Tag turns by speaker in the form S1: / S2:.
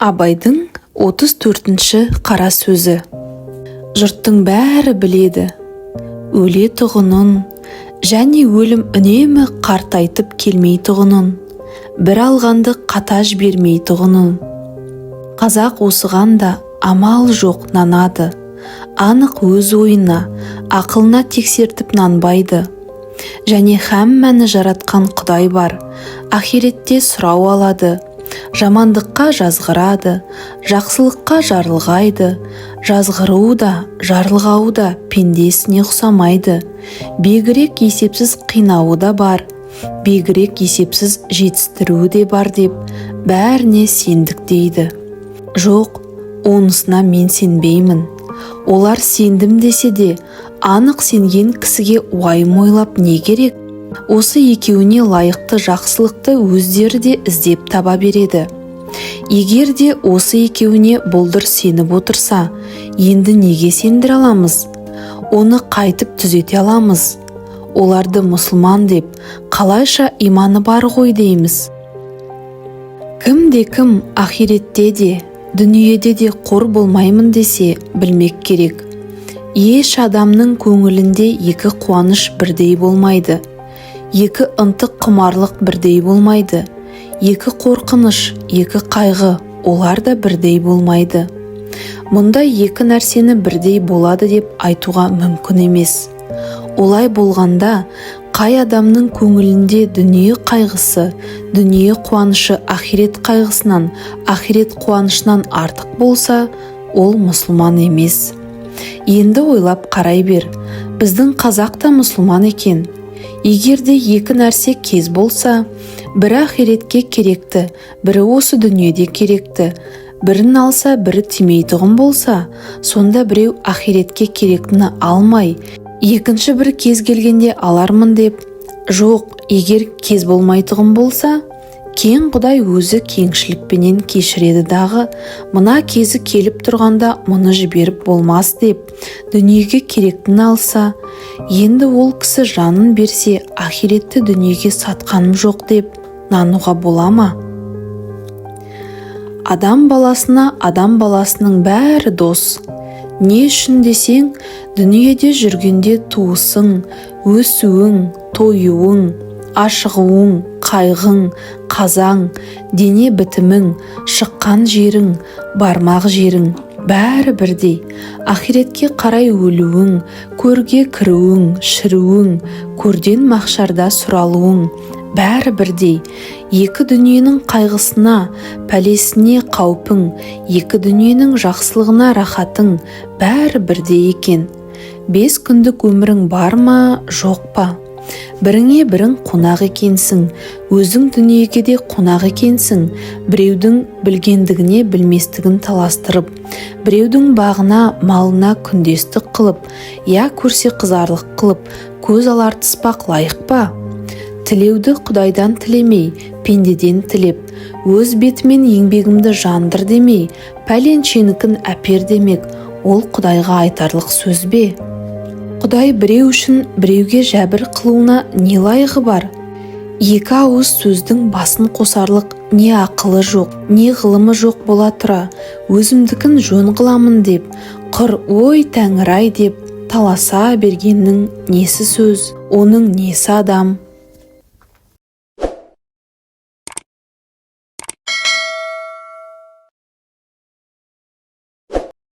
S1: Абайдың 34-ші қара сөзі. Жұрттың бәрі біледі, өлетұғынын, және өлім үнемі қартайтып келмейтұғынын, бір алғанды қата жібермейтұғынын. Қазақ осыған да амал жоқ нанады, анық өз ойына, ақылына тексертіп нанбайды. Және мәні жаратқан Құдай бар, ахиретте сұрау алады, жамандыққа жазғырады, жақсылыққа жарылғайды, жазғыруы да, жарылғауы да пендесіне ұқсамайды. Бегірек есепсіз қинауы да бар, бегірек есепсіз жетістіруі де бар деп, бәріне сендік дейді. Жоқ, онысына мен сенбеймін. Олар сендім десе де, анық сенген кісіге уайым ойлап не керек? Осы екеуіне лайықты жақсылықты өздері де іздеп таба береді. Егер де осы екеуіне бұлдыр сеніп отырса, енді неге сендіре аламыз? Оны қайтып түзете аламыз. Оларды мұсылман деп, қалайша иманы бар ғой дейміз. Кім ахиретте де, дүниеде де қор болмаймын десе, білмек керек. Еш адамның көңілінде екі қуаныш бірдей болмайды. Екі ынтық құмарлық бірдей болмайды. Екі қорқыныш, екі қайғы, олар да бірдей болмайды. Мұндай екі нәрсені бірдей болады деп айтуға мүмкін емес. Олай болғанда, қай адамның көңілінде дүние қайғысы, дүние қуанышы ахирет қайғысынан, ахирет қуанышынан артық болса, ол мұсылман емес. Енді ойлап қарай бер, біздің қазақ та мұсылман екен. Егер де екі нәрсе кез болса, бірі ахиретке керекті, бірі осы дүниеде керекті, бірін алса, бірі тимейтұғын болса, сонда біреу ахиретке керектіні алмай, екінші бір кез келгенде алармын деп, жоқ, егер кез болмайтұғын болса, кең Құдай өзі кеңшілікпенен кешіреді дағы, мына кезі келіп тұрғанда мұны жіберіп болмас деп, дүниеге керектіні алса, енді ол кісі жанын берсе, ахиретті дүниеге сатқаным жоқ деп нануға бола ма? Адам баласына адам баласының бәрі дос. Не үшін десең, дүниеде жүргенде туысың, өсуің, тойуың, ашығуың, қайғың, қазаң, дене бітімің, шыққан жерің, бармақ жерің, бәрі бірдей. Ахиретке қарай өлуің, көрге кіруің, шіруің, көрден махшарда сұралуың, бәрі бірдей. Екі дүниенің қайғысына, пәлесіне қаупің, екі дүниенің жақсылығына рахатың, бәрі бірдей екен. 5 күндік өмірің бар ма, жоқ па? Біріңе бірің қонақ екенсің, өзің дүниеге де қонақ екенсің. Біреудің білгендігіне білместігін таластырып, біреудің бағына, малына күндестік қылып, я көрсе қызарлық қылып, көз алартыспақ лайық па? Тілеуді Құдайдан тілемей, пендеден тілеп, өз бетімен еңбегімді жандыр демей, пәленшенікін әпер демек, ол Құдайға айтарлық сөз бе? Құдай біреу үшін біреуге жәбір қылуына не лайығы бар? Екі ауыз сөздің басын қосарлық не ақылы жоқ, не ғылымы жоқ бола тұра, өзімдікін жөн қыламын деп, құр ой Тәңір-ай деп таласа бергеннің несі сөз, оның несі адам?